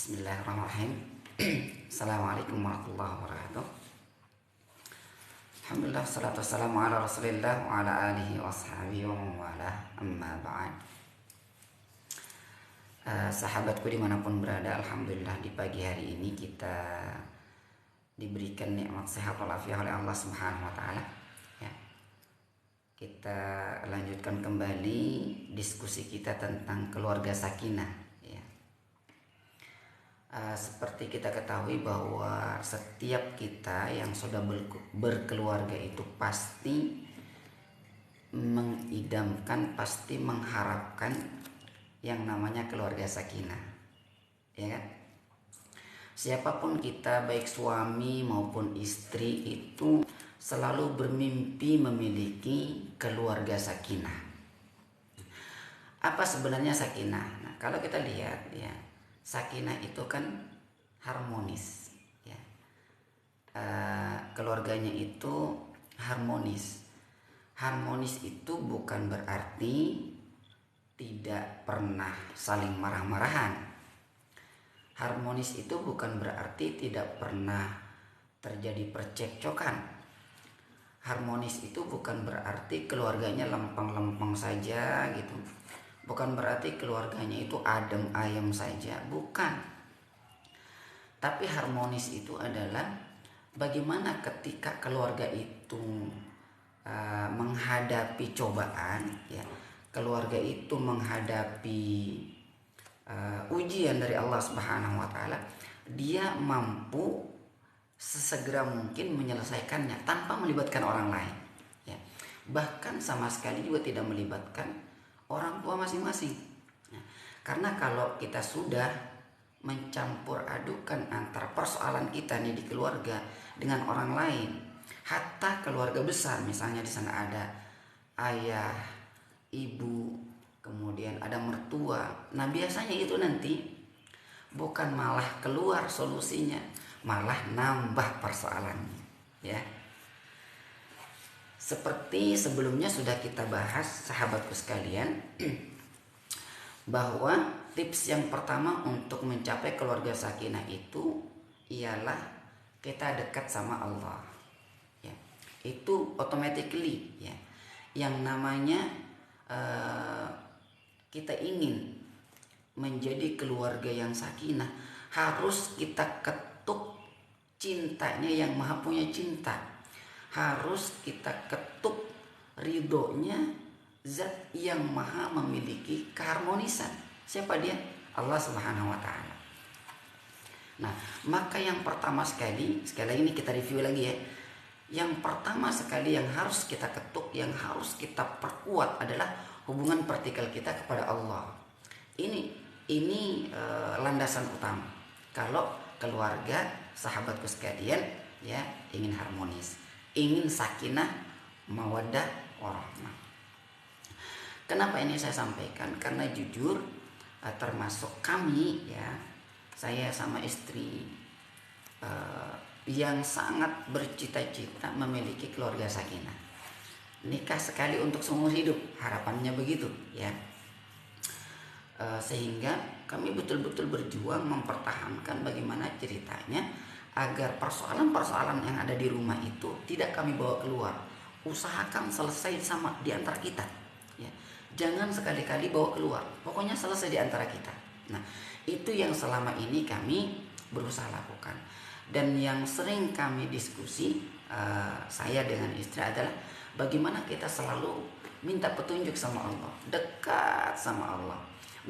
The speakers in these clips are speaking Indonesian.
Bismillahirrahmanirrahim. Assalamualaikum warahmatullahi wabarakatuh. Alhamdulillah, salatu wassalamu ala rasulillah wa ala alihi wa ashabihi wa mawala, amma ba'd. Sahabatku dimanapun berada, alhamdulillah di pagi hari ini kita diberikan nikmat sehat walafiat oleh Allah Subhanahu wa taala. Ya. Kita lanjutkan kembali diskusi kita tentang keluarga sakinah. Seperti kita ketahui bahwa setiap kita yang sudah berkeluarga itu pasti mengidamkan, pasti mengharapkan yang namanya keluarga sakinah, ya kan? Siapapun kita, baik suami maupun istri, itu selalu bermimpi memiliki keluarga sakinah. Apa sebenarnya sakinah? Nah, kalau kita lihat ya, sakinah itu kan harmonis, ya. Keluarganya itu harmonis. Harmonis itu bukan berarti tidak pernah saling marah-marahan. Harmonis itu bukan berarti tidak pernah terjadi percekcokan. Harmonis itu bukan berarti keluarganya lempeng-lempeng saja gitu. Bukan berarti keluarganya itu adem ayem saja, bukan. Tapi harmonis itu adalah bagaimana ketika keluarga itu menghadapi cobaan, ya, keluarga itu menghadapi ujian dari Allah Subhanahu wa taala, dia mampu sesegera mungkin menyelesaikannya tanpa melibatkan orang lain, ya. Bahkan sama sekali juga tidak melibatkan orang tua masing-masing. Nah, karena kalau kita sudah mencampur adukan antara persoalan kita nih di keluarga dengan orang lain, hatta keluarga besar, misalnya di sana ada ayah, ibu, kemudian ada mertua. Nah, biasanya itu nanti bukan malah keluar solusinya, malah nambah persoalannya, ya. Seperti sebelumnya sudah kita bahas, sahabatku sekalian, bahwa tips yang pertama untuk mencapai keluarga sakinah itu ialah kita dekat sama Allah, ya. Itu automatically, ya. Yang namanya kita ingin menjadi keluarga yang sakinah, harus kita ketuk cintanya yang maha punya cinta. Harus kita ketuk ridhonya zat yang maha memiliki keharmonisan. Siapa dia? Allah Subhanahu wa taala. Nah, maka yang pertama sekali lagi ini kita review lagi ya. Yang pertama sekali yang harus kita ketuk, yang harus kita perkuat adalah hubungan vertikal kita kepada Allah. Ini landasan utama. Kalau keluarga, sahabatku sekalian, ya, ingin harmonis, ingin sakinah, mawaddah, warahmah. Kenapa ini saya sampaikan? Karena jujur, termasuk kami, ya, saya sama istri yang sangat bercita-cita memiliki keluarga sakinah. Nikah sekali untuk seumur hidup, harapannya begitu, ya. Sehingga kami betul-betul berjuang mempertahankan bagaimana ceritanya agar persoalan-persoalan yang ada di rumah itu tidak kami bawa keluar. Usahakan selesai sama di antara kita, ya. Jangan sekali-kali bawa keluar. Pokoknya selesai di antara kita. Nah, itu yang selama ini kami berusaha lakukan. Dan yang sering kami diskusi, saya dengan istri, adalah bagaimana kita selalu minta petunjuk sama Allah, dekat sama Allah,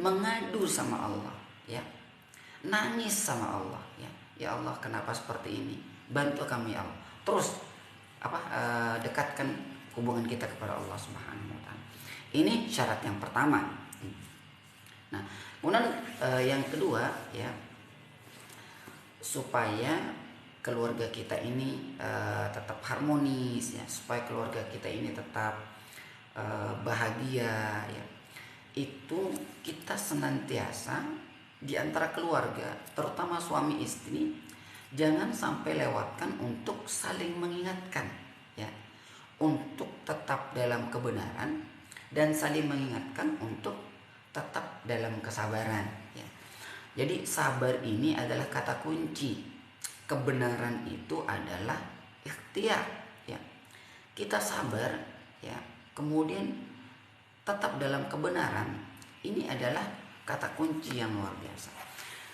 mengadu sama Allah, ya, nangis sama Allah, ya. Ya Allah, kenapa seperti ini? Bantu kami ya Allah. Terus dekatkan hubungan kita kepada Allah Subhanahu wa taala. Ini syarat yang pertama. Nah, kemudian yang kedua, ya, supaya keluarga kita ini tetap harmonis, ya, supaya keluarga kita ini tetap bahagia, ya. Itu kita senantiasa di antara keluarga, terutama suami istri, jangan sampai lewatkan untuk saling mengingatkan, ya, untuk tetap dalam kebenaran dan saling mengingatkan untuk tetap dalam kesabaran, ya. Jadi sabar ini adalah kata kunci. Kebenaran itu adalah ikhtiar, ya. Kita sabar, ya, kemudian tetap dalam kebenaran. Ini adalah kata kunci yang luar biasa.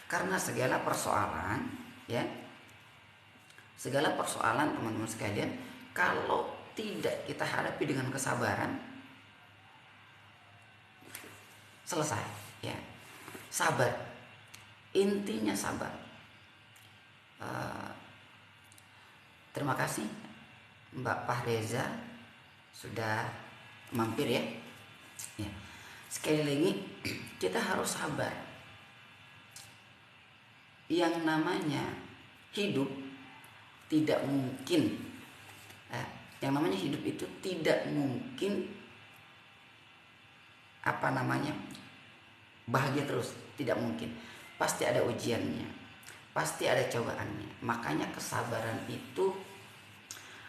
Karena segala persoalan, ya, segala persoalan teman-teman sekalian, kalau tidak kita hadapi dengan kesabaran, selesai, ya. Sabar, intinya sabar. Terima kasih Mbak Fahreza sudah mampir, ya. Ya. Sekali lagi kita harus sabar. Yang namanya hidup tidak mungkin, yang namanya hidup itu tidak mungkin bahagia terus, tidak mungkin. Pasti ada ujiannya, pasti ada cobaannya. Makanya kesabaran itu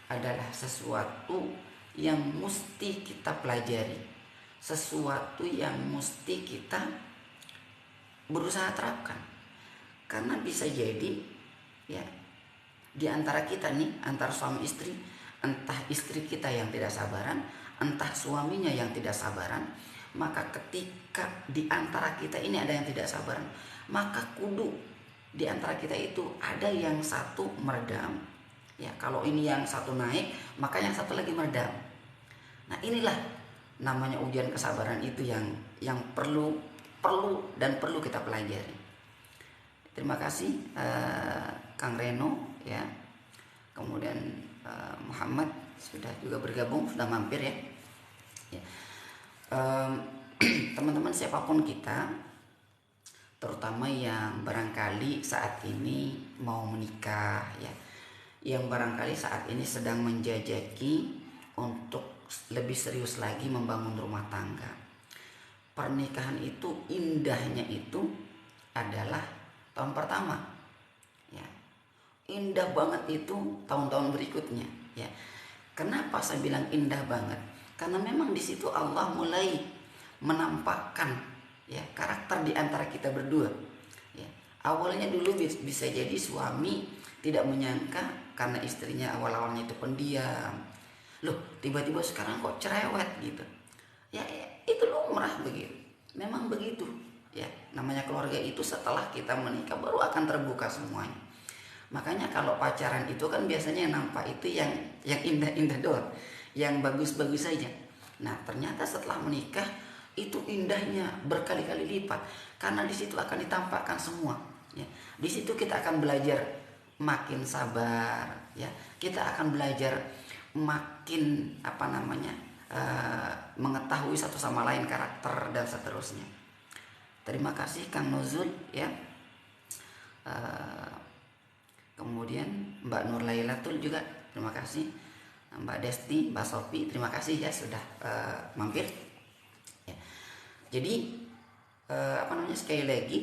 adalah sesuatu yang mesti kita pelajari, sesuatu yang mesti kita berusaha terapkan. Karena bisa jadi, ya, di antara kita nih, antara suami istri, entah istri kita yang tidak sabaran, entah suaminya yang tidak sabaran, maka ketika di antara kita ini ada yang tidak sabaran, maka kudu di antara kita itu ada yang satu meredam, ya. Kalau ini yang satu naik, maka yang satu lagi meredam. Nah, inilah namanya ujian kesabaran itu yang perlu kita pelajari. Terima kasih Kang Reno, ya. Kemudian Muhammad sudah juga bergabung, sudah mampir, ya. Ya. Teman-teman siapapun kita, terutama yang barangkali saat ini mau menikah, ya, yang barangkali saat ini sedang menjajaki untuk lebih serius lagi membangun rumah tangga. Pernikahan itu indahnya itu adalah tahun pertama, ya. Indah banget itu tahun-tahun berikutnya, ya. Kenapa saya bilang indah banget? Karena memang di situ Allah mulai menampakkan, ya, karakter di antara kita berdua, ya. Awalnya dulu bisa jadi suami tidak menyangka karena istrinya awal-awalnya itu pendiam. Loh, tiba-tiba sekarang kok cerewet gitu. Ya, itu lumrah begitu. Memang begitu. Ya, namanya keluarga itu setelah kita menikah baru akan terbuka semuanya. Makanya kalau pacaran itu kan biasanya yang nampak itu yang indah-indah doang, yang bagus-bagus saja. Nah, ternyata setelah menikah itu indahnya berkali-kali lipat, karena di situ akan ditampakkan semua, ya. Di situ kita akan belajar makin sabar, ya. Kita akan belajar makin mengetahui satu sama lain karakter dan seterusnya. Terima kasih Kang Nuzul, ya. Kemudian Mbak Nur Lailatul juga terima kasih. Mbak Desti, Mbak Sofi, terima kasih, ya, sudah mampir, ya. Jadi sekali lagi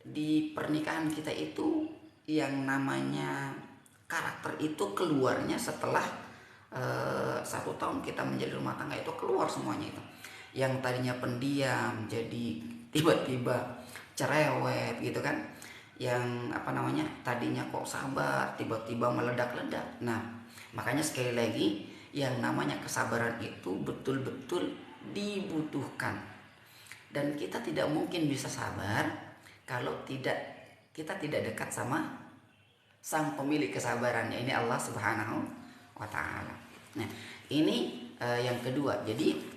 di pernikahan kita itu yang namanya karakter itu keluarnya setelah 1 tahun kita menjadi rumah tangga, itu keluar semuanya itu. Yang tadinya pendiam jadi tiba-tiba cerewet gitu kan. Yang tadinya kok sabar tiba-tiba meledak-ledak. Nah, makanya sekali lagi yang namanya kesabaran itu betul-betul dibutuhkan. Dan kita tidak mungkin bisa sabar kalau kita tidak dekat sama sang pemilik kesabarannya, ini Allah Subhanahu wa Ta'ala. Nah, ini yang kedua. Jadi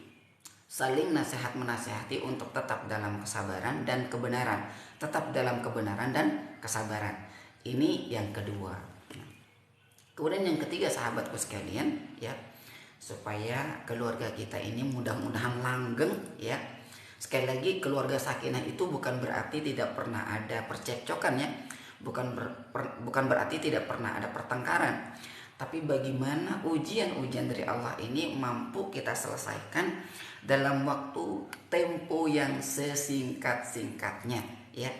saling nasihat menasihati untuk tetap dalam kesabaran dan kebenaran, tetap dalam kebenaran dan kesabaran. Ini yang kedua. Kemudian yang ketiga, sahabatku sekalian, ya, supaya keluarga kita ini mudah-mudahan langgeng, ya. Sekali lagi, keluarga sakinah itu bukan berarti tidak pernah ada percekcokan, ya. Bukan berarti tidak pernah ada pertengkaran. Tapi bagaimana ujian-ujian dari Allah ini mampu kita selesaikan dalam waktu tempo yang sesingkat-singkatnya, ya.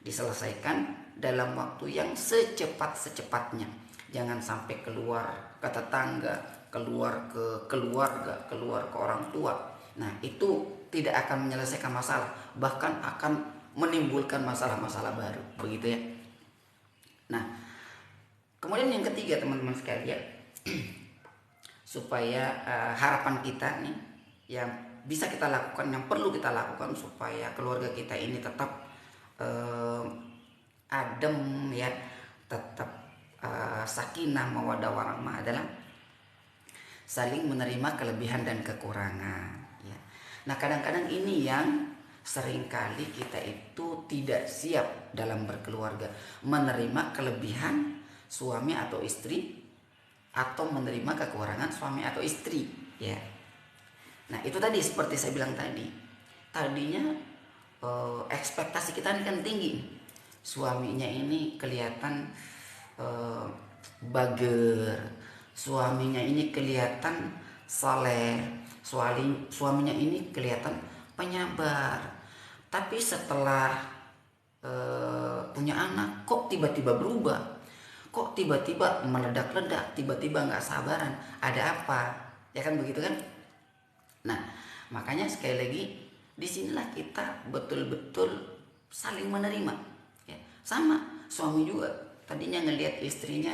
Diselesaikan dalam waktu yang secepat-cepatnya. Jangan sampai keluar ke tetangga, keluar ke keluarga, keluar ke orang tua. Nah, itu tidak akan menyelesaikan masalah, bahkan akan menimbulkan masalah-masalah baru, begitu ya. Nah, kemudian yang ketiga teman-teman sekalian, supaya harapan kita nih yang bisa kita lakukan, yang perlu kita lakukan supaya keluarga kita ini tetap adem ya, tetap sakinah mawaddah warahmah adalah saling menerima kelebihan dan kekurangan ya. Nah, kadang-kadang ini yang seringkali kita itu tidak siap dalam berkeluarga, menerima kelebihan suami atau istri atau menerima kekurangan suami atau istri ya. Nah, itu tadi seperti saya bilang tadi, tadinya ekspektasi kita ini kan tinggi, suaminya ini kelihatan bager, suaminya ini kelihatan saleh, suaminya ini kelihatan penyabar. Tapi setelah punya anak, kok tiba-tiba berubah, kok tiba-tiba meledak-ledak, tiba-tiba nggak sabaran, ada apa? Ya kan begitu kan? Nah, makanya sekali lagi disinilah kita betul-betul saling menerima. Ya, sama suami juga tadinya ngelihat istrinya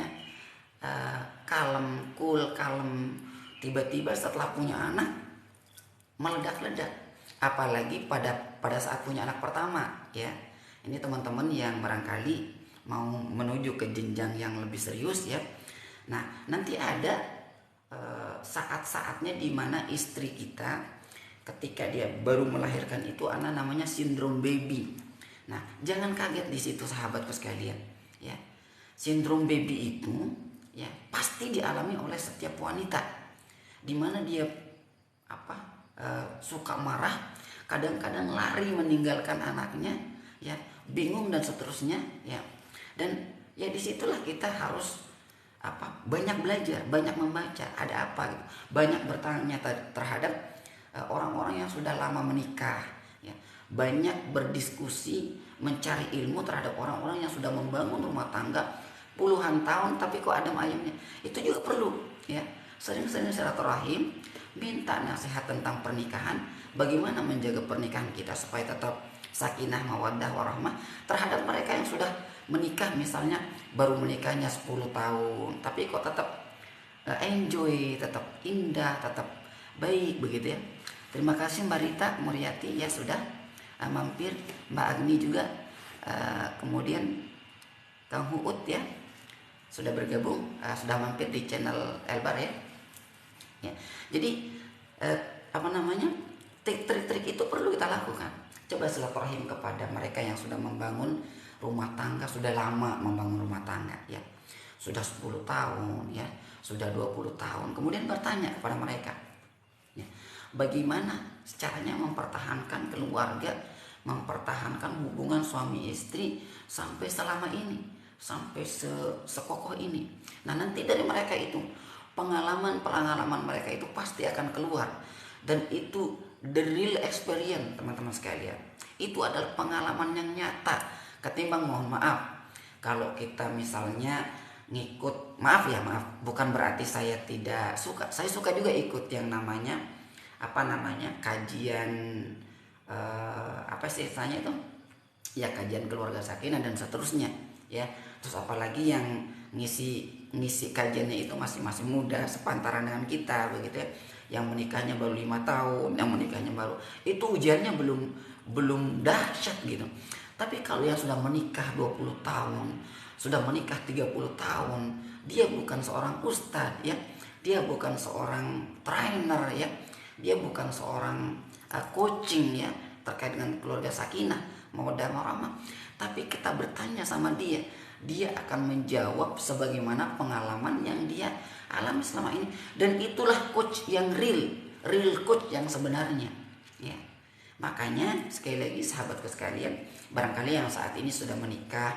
kalem, cool, kalem, tiba-tiba setelah punya anak meledak-ledak. Apalagi pada saat punya anak pertama ya. Ini teman-teman yang barangkali mau menuju ke jenjang yang lebih serius ya. Nah, nanti ada saat-saatnya di mana istri kita ketika dia baru melahirkan itu anak namanya sindrom baby. Nah, jangan kaget di situ sahabatku sekalian ya. Sindrom baby itu ya pasti dialami oleh setiap wanita, di mana dia suka marah, kadang-kadang lari meninggalkan anaknya ya, bingung dan seterusnya ya. Dan ya disitulah kita harus banyak belajar, banyak membaca, ada apa gitu. Banyak bertanya terhadap orang-orang yang sudah lama menikah ya. Banyak berdiskusi, mencari ilmu terhadap orang-orang yang sudah membangun rumah tangga puluhan tahun tapi kok adem ayemnya. Itu juga perlu ya. Sering-sering silaturahim, minta nasihat tentang pernikahan, bagaimana menjaga pernikahan kita supaya tetap sakinah mawaddah warahmah terhadap mereka yang sudah menikah, misalnya baru menikahnya 10 tahun tapi kok tetap enjoy, tetap indah, tetap baik begitu ya. Terima kasih Mbak Rita Muryati ya sudah mampir, Mbak Agni juga, kemudian Kang Huut ya sudah bergabung, sudah mampir di channel Elbar ya. Ya, jadi trik-trik itu perlu kita lakukan. Coba silaturahim kepada mereka yang sudah membangun rumah tangga, sudah lama membangun rumah tangga ya, sudah 10 tahun ya, sudah 20 tahun. Kemudian bertanya kepada mereka ya, bagaimana caranya mempertahankan keluarga, mempertahankan hubungan suami istri sampai selama ini, sampai sekokoh ini. Nah, nanti dari mereka itu pengalaman mereka itu pasti akan keluar, dan itu the real experience teman-teman sekalian. Itu adalah pengalaman yang nyata, ketimbang mohon maaf kalau kita misalnya ngikut, maaf bukan berarti saya tidak suka, saya suka juga ikut yang namanya kajian apa sih istilahnya itu ya, kajian keluarga sakinah dan seterusnya ya. Terus apalagi yang ngisi kajiannya itu masih muda sepantaran dengan kita begitu ya, yang menikahnya baru 5 tahun, yang menikahnya baru itu ujiannya belum dahsyat gitu. Tapi kalau yang sudah menikah 20 tahun, sudah menikah 30 tahun, dia bukan seorang ustadz ya, dia bukan seorang trainer ya, dia bukan seorang coaching ya terkait dengan keluarga sakinah mawaddah warahmah, tapi kita bertanya sama dia, dia akan menjawab sebagaimana pengalaman yang dia alami selama ini. Dan itulah coach yang real coach yang sebenarnya ya. Makanya sekali lagi sahabatku sekalian, barangkali yang saat ini sudah menikah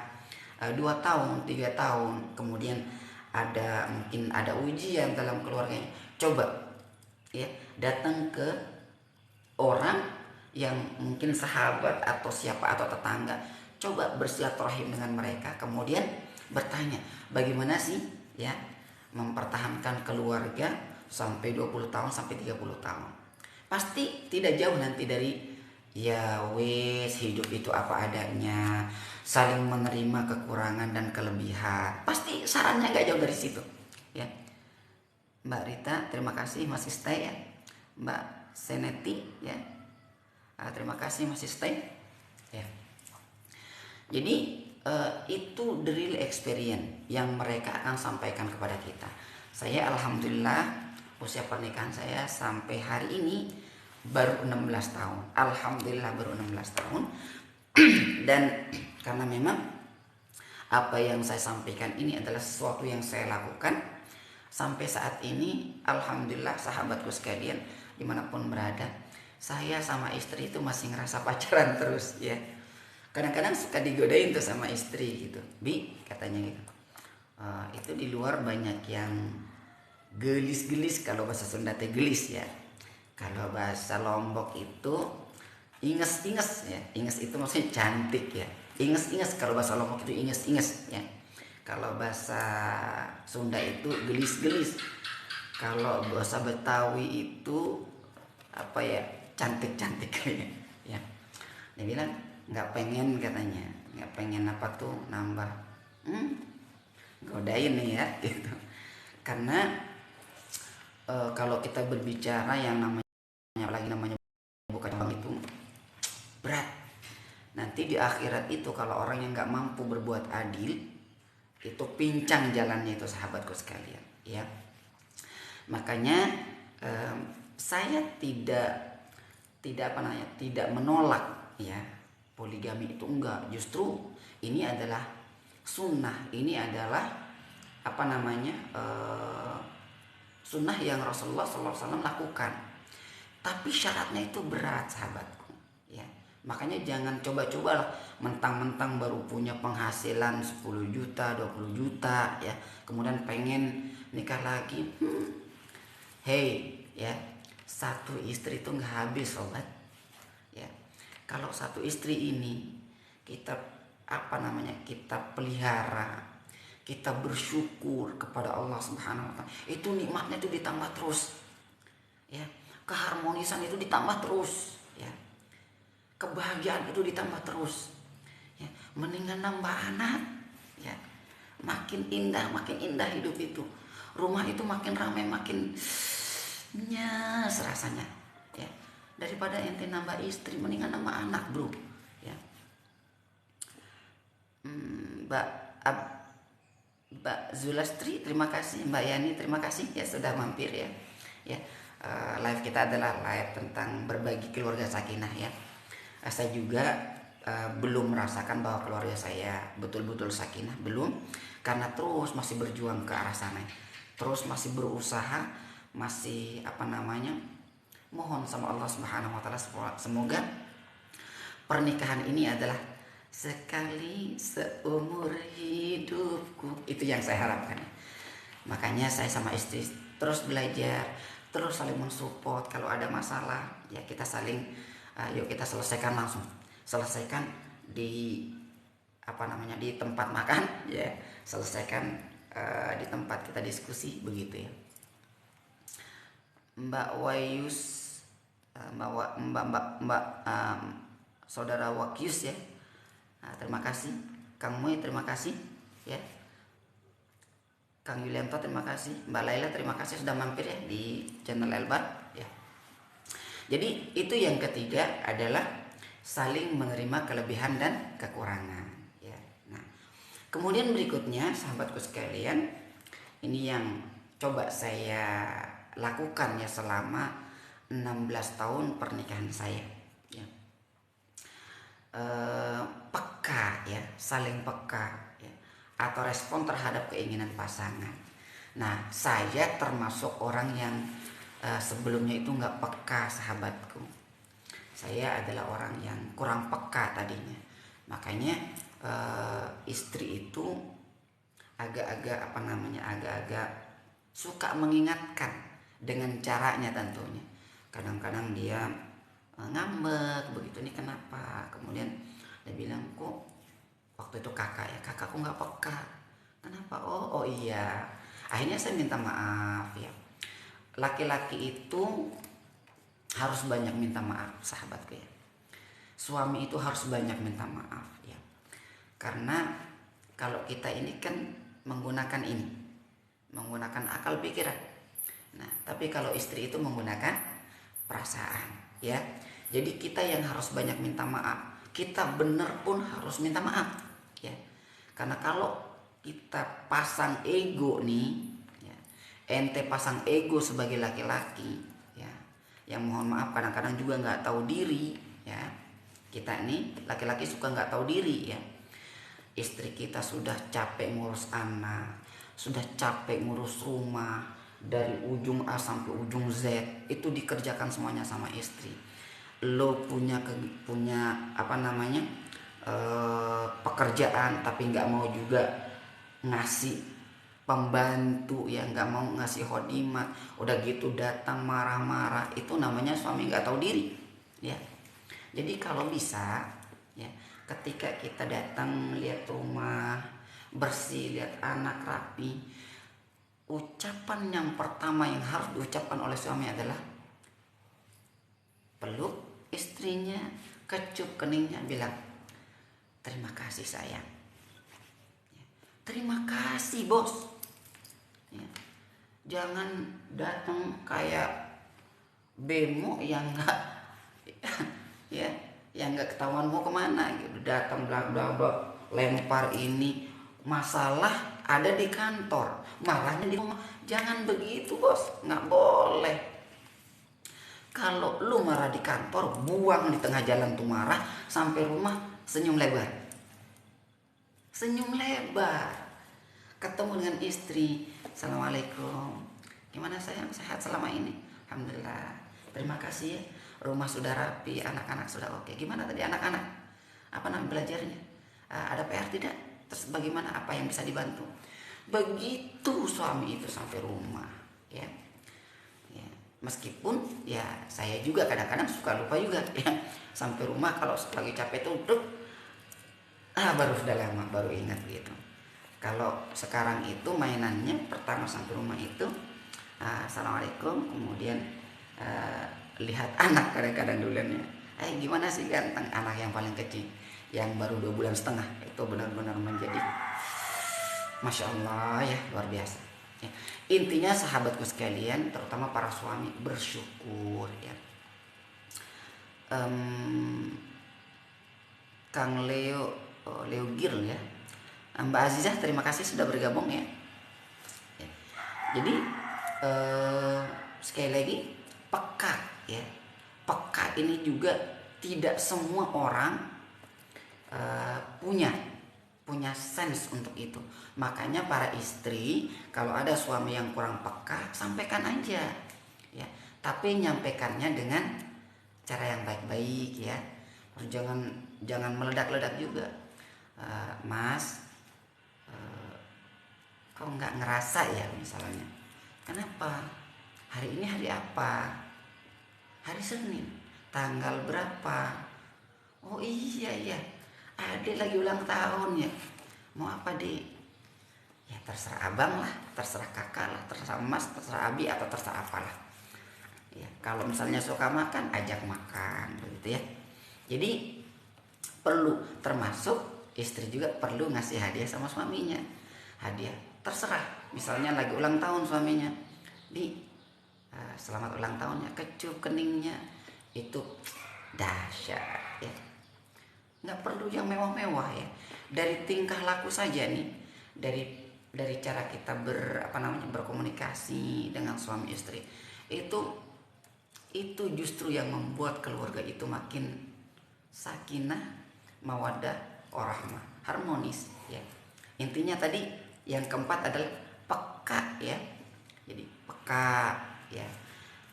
2 tahun, 3 tahun, kemudian mungkin ada ujian dalam keluarganya, coba ya datang ke orang yang mungkin sahabat atau siapa atau tetangga, coba bersilaturahim dengan mereka, kemudian bertanya bagaimana sih ya mempertahankan keluarga sampai 20 tahun sampai 30 tahun. Pasti tidak jauh nanti dari Ya wes, hidup itu apa adanya, saling menerima kekurangan dan kelebihan. Pasti sarannya nggak jauh dari situ. Ya, Mbak Rita, terima kasih masih stay ya. Mbak Seneti ya, terima kasih masih stay. Ya, jadi itu the real experience yang mereka akan sampaikan kepada kita. Saya alhamdulillah usia pernikahan saya sampai hari ini baru 16 tahun. Alhamdulillah baru 16 tahun. Dan karena memang apa yang saya sampaikan ini adalah sesuatu yang saya lakukan sampai saat ini, alhamdulillah sahabatku sekalian dimanapun berada, saya sama istri itu masih ngerasa pacaran terus ya. Kadang-kadang suka digodain tuh sama istri gitu, Bi katanya gitu, itu di luar banyak yang gelis-gelis, kalau bahasa Sunda teh gelis ya, kalau bahasa Lombok itu inges-inges ya. Inges itu maksudnya cantik ya. Inges-inges, kalau bahasa Lombok itu inges-inges ya. Kalau bahasa Sunda itu gelis-gelis. Kalau bahasa Betawi itu apa ya, cantik-cantik kayaknya ya. Dia bilang nggak pengen, katanya nggak pengen apa tuh nambah godain nih ya gitu. Karena kalau kita berbicara yang namanya, apalagi namanya bukan uang, itu berat. Nanti di akhirat itu kalau orang yang nggak mampu berbuat adil, itu pincang jalannya itu sahabatku sekalian ya. Makanya saya tidak apa namanya, tidak menolak ya poligami itu, enggak. Justru ini adalah sunnah, ini adalah apa namanya, sunnah yang Rasulullah SAW lakukan. Tapi syaratnya itu berat sahabatku ya. Makanya jangan coba-coba lah mentang-mentang baru punya penghasilan 10 juta 20 juta ya, kemudian pengen nikah lagi. Hey ya, satu istri itu nggak habis sobat ya. Kalau satu istri ini kita apa namanya, kita pelihara, kita bersyukur kepada Allah Subhanahu wa taala, itu nikmatnya itu ditambah terus ya. Keharmonisan itu ditambah terus ya. Kebahagiaan itu ditambah terus ya. Mendingan nambah anak ya, makin indah hidup itu. Rumah itu makin ramai, makin nyes rasanya ya. Daripada ente nambah istri, mendingan nambah anak bro ya. Mbak Mbak Zulastri terima kasih, Mbak Yani terima kasih ya sudah mampir ya. Ya, live kita adalah live tentang berbagi keluarga sakinah ya. Saya juga belum merasakan bahwa keluarga saya betul-betul sakinah, belum, karena terus masih berjuang ke arah sana, terus masih berusaha, masih apa namanya, mohon sama Allah Subhanahu wa taala semoga pernikahan ini adalah sekali seumur hidupku, itu yang saya harapkan. Makanya saya sama istri terus belajar, terus saling mensupport. Kalau ada masalah ya kita saling yuk kita selesaikan, langsung selesaikan di apa namanya, di tempat makan ya, selesaikan di tempat kita diskusi begitu ya. Mbak Wayus, Mbak saudara Wakyus ya, terima kasih. Kang Moy terima kasih ya. Kang Yulianto terima kasih. Mbak Laila terima kasih sudah mampir ya di channel Elbar ya. Jadi itu yang ketiga adalah saling menerima kelebihan dan kekurangan ya. Nah, kemudian berikutnya sahabatku sekalian, ini yang coba saya lakukan ya selama 16 tahun pernikahan saya ya. Peka ya, saling peka ya, atau respon terhadap keinginan pasangan. Nah, saya termasuk orang yang sebelumnya itu nggak peka sahabatku. Saya adalah orang yang kurang peka tadinya. Makanya istri itu agak-agak apa namanya, agak-agak suka mengingatkan dengan caranya tentunya. Kadang-kadang dia ngambek begitu, nih kenapa, kemudian dia bilang kok waktu itu kakakku nggak peka, kenapa, oh iya, akhirnya saya minta maaf ya. Laki-laki itu harus banyak minta maaf sahabatku ya. suami itu harus banyak minta maaf ya. Karena kalau kita ini kan menggunakan akal pikiran. Nah, tapi kalau istri itu menggunakan perasaan ya. Jadi kita yang harus banyak minta maaf. Kita benar pun harus minta maaf ya. Karena kalau kita pasang ego nih ya, ente pasang ego sebagai laki-laki ya, yang mohon maaf kadang-kadang juga nggak tahu diri ya. Kita nih laki-laki suka nggak tahu diri ya. Istri kita sudah capek ngurus anak, sudah capek ngurus rumah, dari ujung A sampai ujung Z itu dikerjakan semuanya sama istri. Lo punya pekerjaan tapi nggak mau juga ngasih pembantu ya, nggak mau ngasih khodimat, udah gitu datang marah-marah, itu namanya suami nggak tahu diri ya. Jadi kalau bisa ya, ketika kita datang lihat rumah bersih, lihat anak rapi, ucapan yang pertama yang harus diucapkan oleh suami adalah peluk istrinya, kecup keningnya, bilang terima kasih sayang, terima kasih bos ya. Jangan datang kayak bemo yang enggak ya, yang nggak ketahuan mau kemana gitu, datang bla bla bla, lempar ini. Masalah ada di kantor, marahnya di rumah. Jangan begitu bos, nggak boleh. Kalau lu marah di kantor, buang di tengah jalan tuh marah, sampai rumah senyum lebar, ketemu dengan istri, assalamualaikum, gimana sayang, sehat selama ini? Alhamdulillah, terima kasih ya, rumah sudah rapi, anak-anak sudah oke. Gimana tadi anak-anak, apa namanya belajarnya, ada PR tidak? Terus bagaimana, apa yang bisa dibantu? Begitu suami itu sampai rumah ya. Meskipun ya saya juga kadang-kadang suka lupa juga ya, sampai rumah kalau lagi capek tuh baru sudah lama baru ingat gitu. Kalau sekarang itu mainannya pertama sampai rumah itu assalamualaikum, kemudian lihat anak kadang-kadang dulunya, gimana sih ganteng, anak yang paling kecil yang baru 2,5 bulan itu benar-benar menjadi masya Allah ya, luar biasa ya. Intinya sahabatku sekalian, terutama para suami, bersyukur ya. Kang Leo Gil ya, Mbak Azizah, terima kasih sudah bergabung ya. Jadi sekali lagi, peka ya, peka ini juga tidak semua orang punya sense untuk itu. Makanya para istri, kalau ada suami yang kurang peka, sampaikan aja ya, tapi nyampaikannya dengan cara yang baik-baik ya. Jangan meledak-ledak juga. Mas, kok nggak ngerasa ya misalnya, kenapa hari ini hari apa, hari Senin, tanggal berapa? Oh iya adik lagi ulang tahun ya, mau apa dek? Ya terserah abang lah, terserah kakak lah, terserah mas, terserah abi, atau terserah apalah ya. Kalau misalnya suka makan, ajak makan begitu ya. Jadi perlu, termasuk istri juga perlu ngasih hadiah sama suaminya. Hadiah terserah, misalnya lagi ulang tahun suaminya, selamat ulang tahunnya, kecup keningnya, itu dahsyat ya. Nggak perlu yang mewah-mewah ya. Dari tingkah laku saja nih, dari cara kita berkomunikasi dengan suami istri, itu justru yang membuat keluarga itu makin sakinah, mawaddah, warahmah, harmonis ya. Intinya tadi yang keempat adalah peka ya. Jadi peka ya.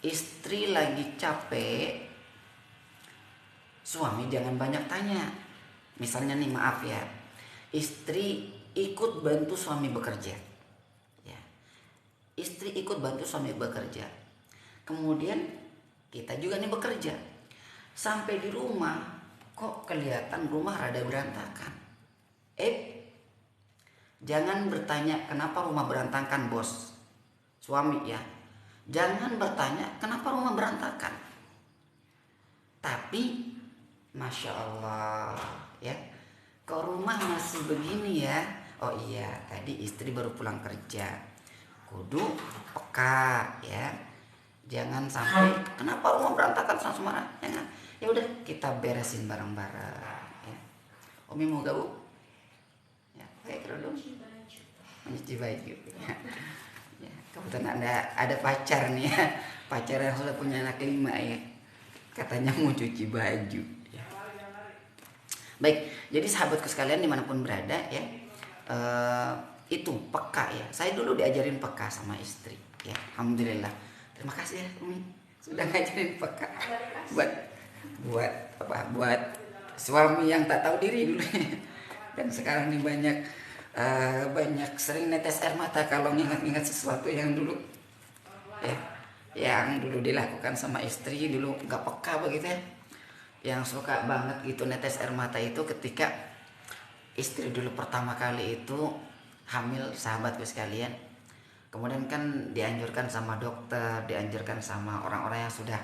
Istri lagi capek, suami jangan banyak tanya. Misalnya nih, maaf ya, istri ikut bantu suami bekerja ya. Istri ikut bantu suami bekerja, kemudian kita juga nih bekerja, sampai di rumah kok kelihatan rumah rada berantakan. Jangan bertanya kenapa rumah berantakan bos, suami ya. Jangan bertanya kenapa rumah berantakan, tapi Masya Allah ya. Kok rumah masih begini ya? Oh iya, tadi istri baru pulang kerja. Kudu peka ya. Jangan sampai kenapa rumah berantakan langsung marah. Jangan. Ya udah kita beresin bareng-bareng ya. Umi mau gabung? Ya, kayak kerudung. Mencuci baju. Ya. Ya, kebetulan ada pacar nih ya. Pacar yang sudah punya anak 5 ya. Katanya mau cuci baju. Ya. Baik, jadi sahabatku sekalian dimanapun berada ya, itu peka ya. Saya dulu diajarin peka sama istri ya. Alhamdulillah. Terima kasih ya Umi sudah ngajarin peka. Buat buat apa? Buat suami yang tak tahu diri dulu. Dan sekarang ini banyak sering netes air mata kalau ingat-ingat sesuatu yang dulu ya, yang dulu dilakukan sama istri dulu nggak peka begitu ya. Yang suka banget gitu netes air mata itu ketika istri dulu pertama kali itu hamil, sahabatku sekalian. Kemudian kan dianjurkan sama dokter, dianjurkan sama orang-orang yang sudah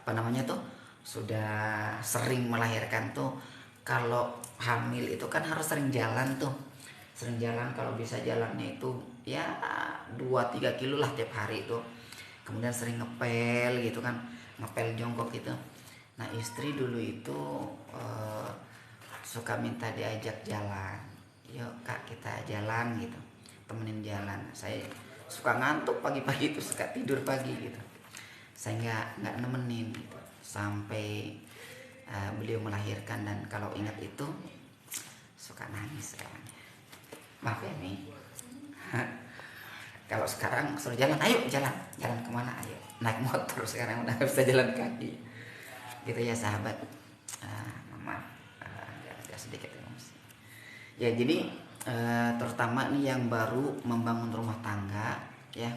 apa namanya tuh, sudah sering melahirkan tuh, kalau hamil itu kan harus sering jalan tuh. Sering jalan, kalau bisa jalannya itu ya 2-3 kilo lah tiap hari itu. Kemudian sering ngepel gitu kan, ngepel jongkok gitu. Nah istri dulu itu suka minta diajak jalan. Yuk kak kita jalan gitu, temenin jalan. Saya suka ngantuk pagi-pagi itu, suka tidur pagi gitu. Saya nggak nemenin gitu. Sampai beliau melahirkan, dan kalau ingat itu suka nangis sekarang. Maaf ya nih. Kalau sekarang suruh jalan, ayo jalan. Jalan kemana? Ayo naik motor, sekarang udah bisa jalan kaki. Gitu ya sahabat. Mama agak sedikit emosi. Ya jadi terutama nih yang baru membangun rumah tangga ya,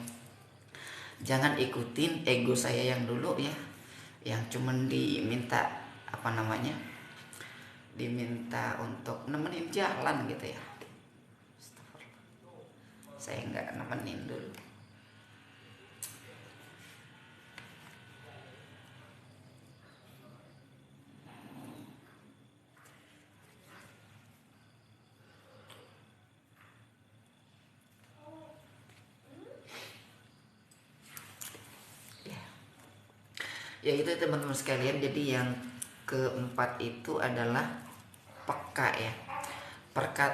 jangan ikutin ego saya yang dulu ya, yang cuman diminta apa namanya, diminta untuk nemenin jalan gitu ya. Saya nggak nemenin dulu. Ya itu teman-teman sekalian, jadi yang keempat itu adalah peka ya,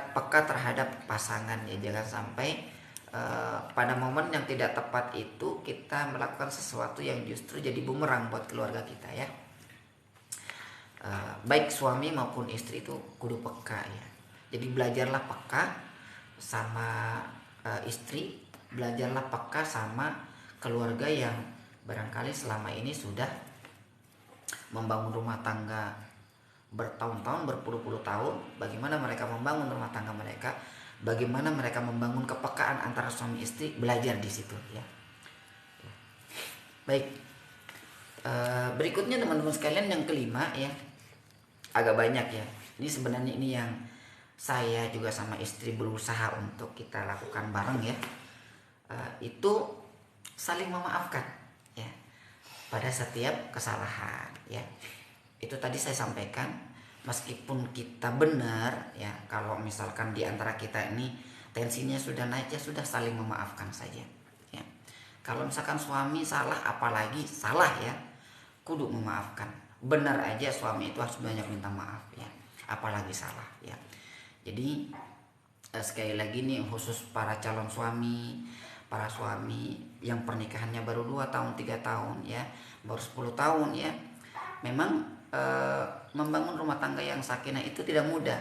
peka terhadap pasangan ya. Jangan sampai pada momen yang tidak tepat itu kita melakukan sesuatu yang justru jadi bumerang buat keluarga kita ya. Baik suami maupun istri itu kudu peka ya. Jadi belajarlah peka sama istri, belajarlah peka sama keluarga yang barangkali selama ini sudah membangun rumah tangga bertahun-tahun, berpuluh-puluh tahun. Bagaimana mereka membangun rumah tangga mereka, bagaimana mereka membangun kepekaan antara suami istri, belajar di situ ya. Baik, berikutnya teman-teman sekalian yang kelima ya, agak banyak ya. Ini sebenarnya ini yang saya juga sama istri berusaha untuk kita lakukan bareng ya. Itu saling memaafkan ya pada setiap kesalahan ya. Itu tadi saya sampaikan, meskipun kita benar ya, kalau misalkan di antara kita ini tensinya sudah naik ya sudah saling memaafkan saja ya. Kalau misalkan suami salah, apalagi salah ya, kudu memaafkan. Benar aja suami itu harus banyak minta maaf ya, apalagi salah ya. Jadi sekali lagi nih, khusus para calon suami, para suami yang pernikahannya baru 2 tahun 3 tahun ya, baru 10 tahun ya, memang membangun rumah tangga yang sakinah itu tidak mudah.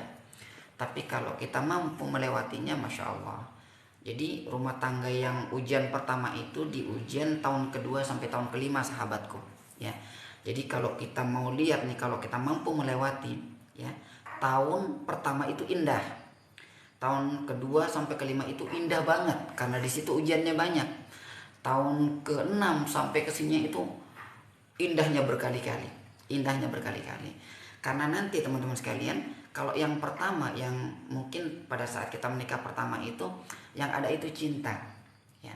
Tapi kalau kita mampu melewatinya, Masya Allah. Jadi rumah tangga yang ujian pertama itu di ujian tahun kedua sampai tahun kelima sahabatku ya. Jadi kalau kita mau lihat nih, kalau kita mampu melewati ya, tahun pertama itu indah, tahun kedua sampai kelima itu indah banget karena di situ ujiannya banyak. Tahun ke-6 sampai ke sini itu indahnya berkali-kali, indahnya berkali-kali. Karena nanti teman-teman sekalian, kalau yang pertama, yang mungkin pada saat kita menikah pertama itu yang ada itu cinta ya.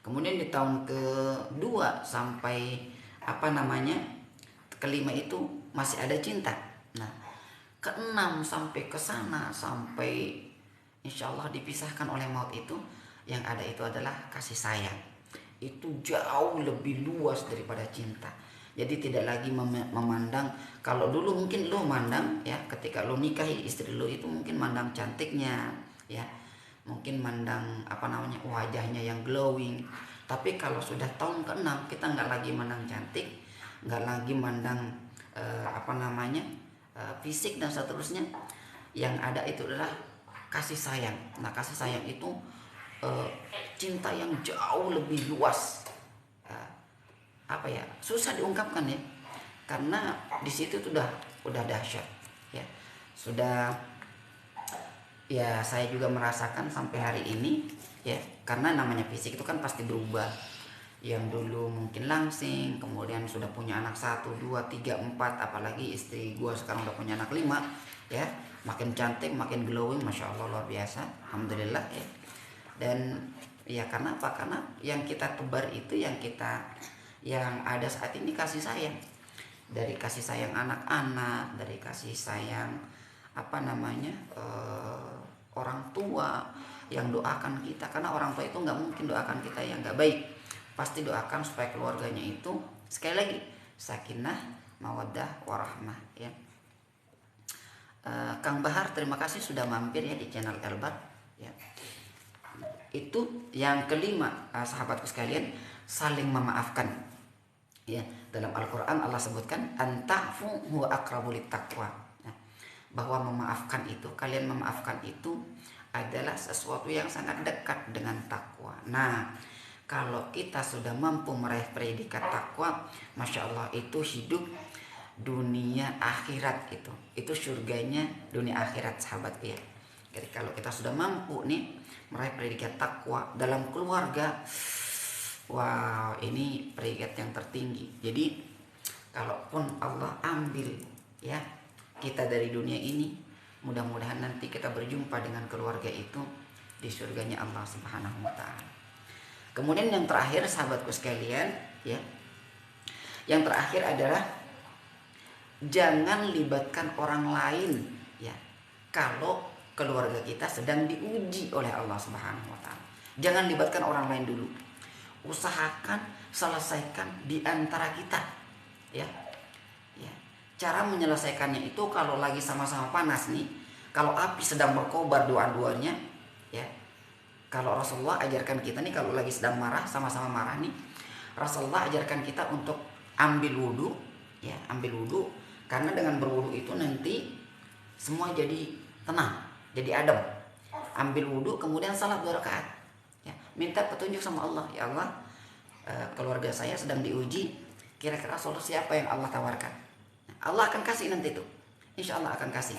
Kemudian di tahun kedua sampai apa namanya, kelima itu masih ada cinta. Nah, keenam sampai ke sana, sampai insya Allah dipisahkan oleh maut itu, yang ada itu adalah kasih sayang. Itu jauh lebih luas daripada cinta. Jadi tidak lagi memandang, kalau dulu mungkin lo mandang ya, ketika lo nikahi istri lo itu mungkin mandang cantiknya ya, mungkin mandang wajahnya yang glowing. Tapi kalau sudah tahun ke-6 kita nggak lagi mandang cantik, nggak lagi mandang fisik dan seterusnya. Yang ada itu adalah kasih sayang. Nah, kasih sayang itu cinta yang jauh lebih luas. Susah diungkapkan ya, karena di situ udah dahsyat ya. Sudah ya, saya juga merasakan sampai hari ini ya, karena namanya fisik itu kan pasti berubah. Yang dulu mungkin langsing, kemudian sudah punya anak 1, 2, 3, 4, apalagi istri gua sekarang udah punya anak 5 ya, makin cantik, makin glowing, masya Allah, luar biasa, alhamdulillah ya. Dan ya karena apa? Karena yang kita tebar itu yang ada saat ini kasih sayang. Dari kasih sayang anak-anak, dari kasih sayang orang tua yang doakan kita. Karena orang tua itu nggak mungkin doakan kita yang nggak baik, pasti doakan supaya keluarganya itu sekali lagi sakinah, mawaddah, warahmah ya. Kang Bahar, terima kasih sudah mampir ya di channel Elbar ya. Itu yang kelima, sahabatku sekalian, saling memaafkan ya. Dalam Al-Quran Allah sebutkan anta'fu huwa aqrabu littaqwa, ya, bahwa memaafkan itu, kalian memaafkan itu adalah sesuatu yang sangat dekat dengan takwa. Nah, kalau kita sudah mampu meraih predikat takwa, masya Allah, itu hidup dunia akhirat, itu surganya dunia akhirat, sahabatku ya. Jadi kalau kita sudah mampu nih meraih predikat takwa dalam keluarga, wow, ini predikat yang tertinggi. Jadi kalaupun Allah ambil ya kita dari dunia ini, mudah-mudahan nanti kita berjumpa dengan keluarga itu di surganya Allah Subhanahu wa taala. Kemudian yang terakhir, sahabatku sekalian ya, yang terakhir adalah jangan libatkan orang lain ya kalau keluarga kita sedang diuji oleh Allah Subhanahu wa taala. Jangan libatkan orang lain dulu. Usahakan selesaikan di antara kita ya. Ya. Cara menyelesaikannya itu kalau lagi sama-sama panas nih, kalau api sedang berkobar dua-duanya ya. Kalau Rasulullah ajarkan kita nih, kalau lagi sedang marah, sama-sama marah nih, Rasulullah ajarkan kita untuk ambil wudhu ya, ambil wudhu, karena dengan berwudhu itu nanti semua jadi tenang, jadi adem. Ambil wudhu kemudian salat 2 rakaat ya, minta petunjuk sama Allah. Ya Allah, keluarga saya sedang diuji, kira-kira solusi apa yang Allah tawarkan? Allah akan kasih nanti tuh, insya Allah akan kasih.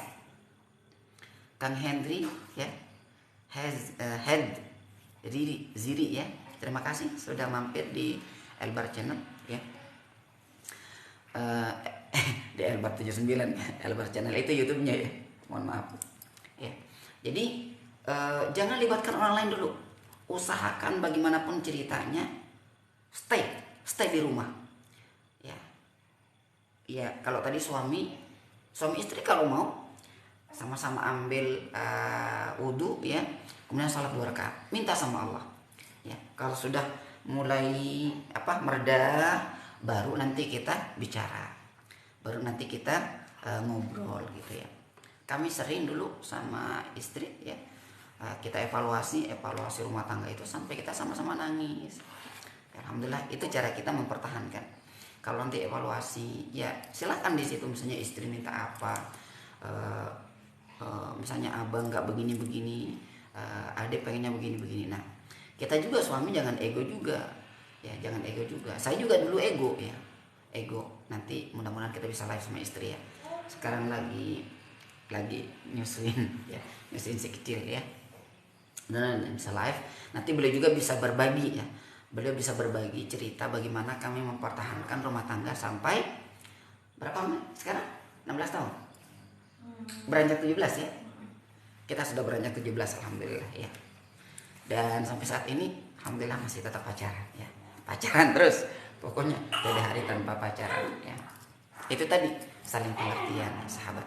Kang Henry ya, Head Ziri ya, terima kasih sudah mampir di Elbar Channel ya. Di Elbar 79 Elbar Channel itu YouTube-nya ya, mohon maaf ya. Jadi jangan libatkan orang lain dulu. Usahakan bagaimanapun ceritanya stay di rumah ya. Ya kalau tadi suami istri kalau mau sama-sama ambil wudhu ya, kemudian salat 2 rakaat, minta sama Allah ya. Kalau sudah mulai mereda, baru nanti kita bicara, baru nanti kita ngobrol gitu ya. Kami sering dulu sama istri ya, kita evaluasi rumah tangga itu sampai kita sama-sama nangis. Alhamdulillah, itu cara kita mempertahankan. Kalau nanti evaluasi ya silakan di situ, misalnya istri minta apa, misalnya abang nggak begini-begini, adik pengennya begini-begini. Nah, kita juga suami jangan ego juga ya, jangan ego juga. Saya juga dulu ego ya, ego. Nanti mudah-mudahan kita bisa live sama istri ya. Sekarang lagi nyusuin ya, nyusuin si kecil ya, dan bisa live. Nanti beliau juga bisa berbagi ya, beliau bisa berbagi cerita bagaimana kami mempertahankan rumah tangga sampai berapa menit sekarang? 16 tahun. Beranjak 17 ya. Kita sudah beranjak 17, alhamdulillah ya. Dan sampai saat ini alhamdulillah masih tetap pacaran ya. Pacaran terus. Pokoknya tidak ada hari tanpa pacaran ya. Itu tadi saling pengertian sahabat.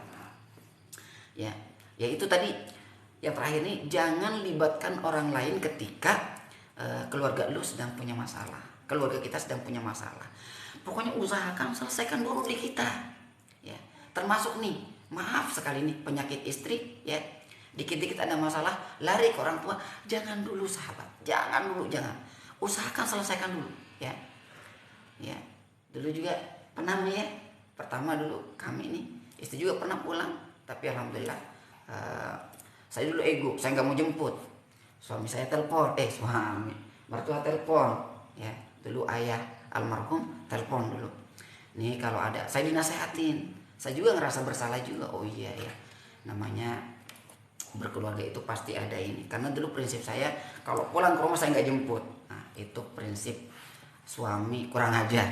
Ya, ya itu tadi yang terakhir nih, jangan libatkan orang lain ketika keluarga lu sedang punya masalah, keluarga kita sedang punya masalah. Pokoknya usahakan selesaikan dulu di kita. Ya, termasuk nih, maaf sekali nih penyakit istri ya. Dikit-dikit ada masalah, lari ke orang tua. Jangan dulu sahabat, jangan dulu, jangan. Usahakan selesaikan dulu ya. Ya, dulu juga pernah nih ya. Pertama dulu kami nih, istri juga pernah pulang, tapi alhamdulillah saya dulu ego, saya nggak mau jemput. Suami saya telepon, suami, mertua telepon, ya. Dulu ayah almarhum telepon dulu. Nih kalau ada, saya dinasehatin. Saya juga ngerasa bersalah juga. Oh iya ya, namanya berkeluarga itu pasti ada ini. Karena dulu prinsip saya, kalau pulang ke rumah saya nggak jemput. Nah itu prinsip suami kurang ajar.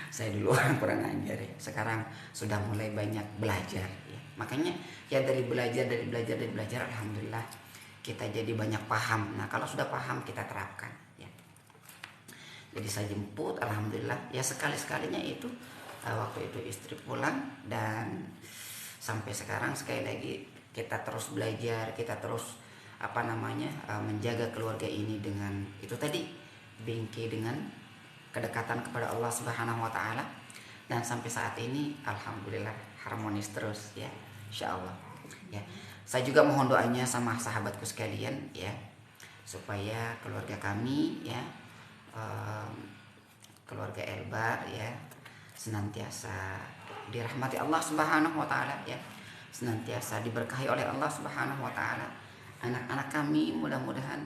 Saya dulu orang kurang ajar ya. Sekarang sudah mulai banyak belajar ya. Makanya ya dari belajar alhamdulillah kita jadi banyak paham. Nah kalau sudah paham kita terapkan ya. Jadi saya jemput alhamdulillah ya, sekali-sekalinya itu waktu itu istri pulang. Dan sampai sekarang sekali lagi kita terus belajar, kita terus menjaga keluarga ini dengan itu tadi, bingkai dengan kedekatan kepada Allah Subhanahu wa taala. Dan sampai saat ini alhamdulillah harmonis terus ya, insyaallah ya. Saya juga mohon doanya sama sahabatku sekalian ya, supaya keluarga kami ya, keluarga Elbar ya, senantiasa dirahmati Allah Subhanahu wa taala ya, senantiasa diberkahi oleh Allah Subhanahu wa taala. Anak-anak kami mudah-mudahan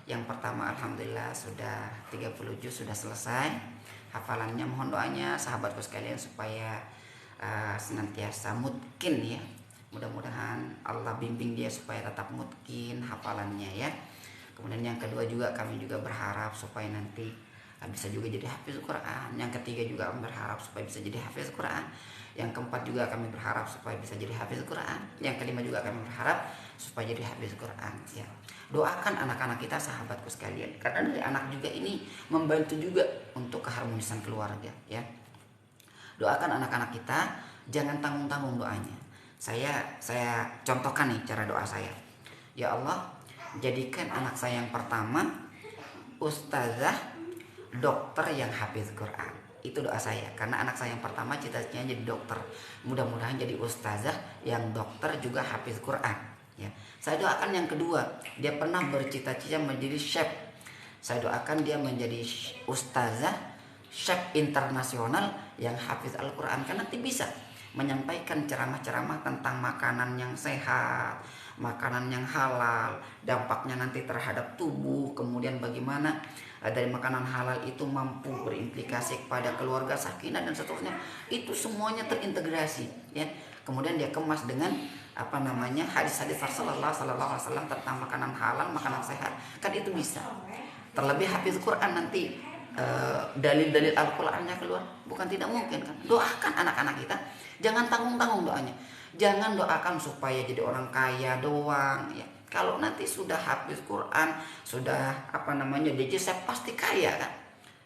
yang pertama alhamdulillah sudah 30 juz sudah selesai hafalannya. Mohon doanya sahabatku sekalian supaya senantiasa mutkin ya. Mudah-mudahan Allah bimbing dia supaya tetap mutkin hafalannya ya. Kemudian yang kedua juga kami juga berharap supaya nanti bisa juga jadi hafiz Quran. Yang ketiga juga kami berharap supaya bisa jadi hafiz Quran. Yang keempat juga kami berharap supaya bisa jadi hafiz Quran. Yang kelima juga kami berharap supaya jadi hafiz Quran ya. Doakan anak-anak kita sahabatku sekalian, karena dari anak juga ini membantu juga untuk keharmonisan keluarga ya. Doakan anak-anak kita, jangan tanggung-tanggung doanya. Saya contohkan nih cara doa saya. Ya Allah, jadikan anak saya yang pertama ustazah dokter yang hafiz Quran. Itu doa saya, karena anak saya yang pertama cita-citanya jadi dokter. Mudah-mudahan jadi ustazah yang dokter juga hafiz Quran ya. Saya doakan yang kedua, dia pernah bercita-cita menjadi chef. Saya doakan dia menjadi ustazah chef internasional yang hafiz Al-Quran, karena nanti bisa menyampaikan ceramah-ceramah tentang makanan yang sehat, makanan yang halal, dampaknya nanti terhadap tubuh, kemudian bagaimana dari makanan halal itu mampu berimplikasi kepada keluarga, sakinah dan seterusnya. Itu semuanya terintegrasi ya. Kemudian dia kemas dengan hadis-hadis Rasulullah sallallahu alaihi wasallam tentang makanan halal, makanan sehat. Kan itu bisa. Terlebih hafiz Quran nanti dalil-dalil Al-Qur'annya keluar, bukan tidak mungkin kan. Doakan anak-anak kita, jangan tanggung-tanggung doanya. Jangan doakan supaya jadi orang kaya doang ya. Kalau nanti sudah hafiz Quran, sudah jadi saya pasti kaya kan.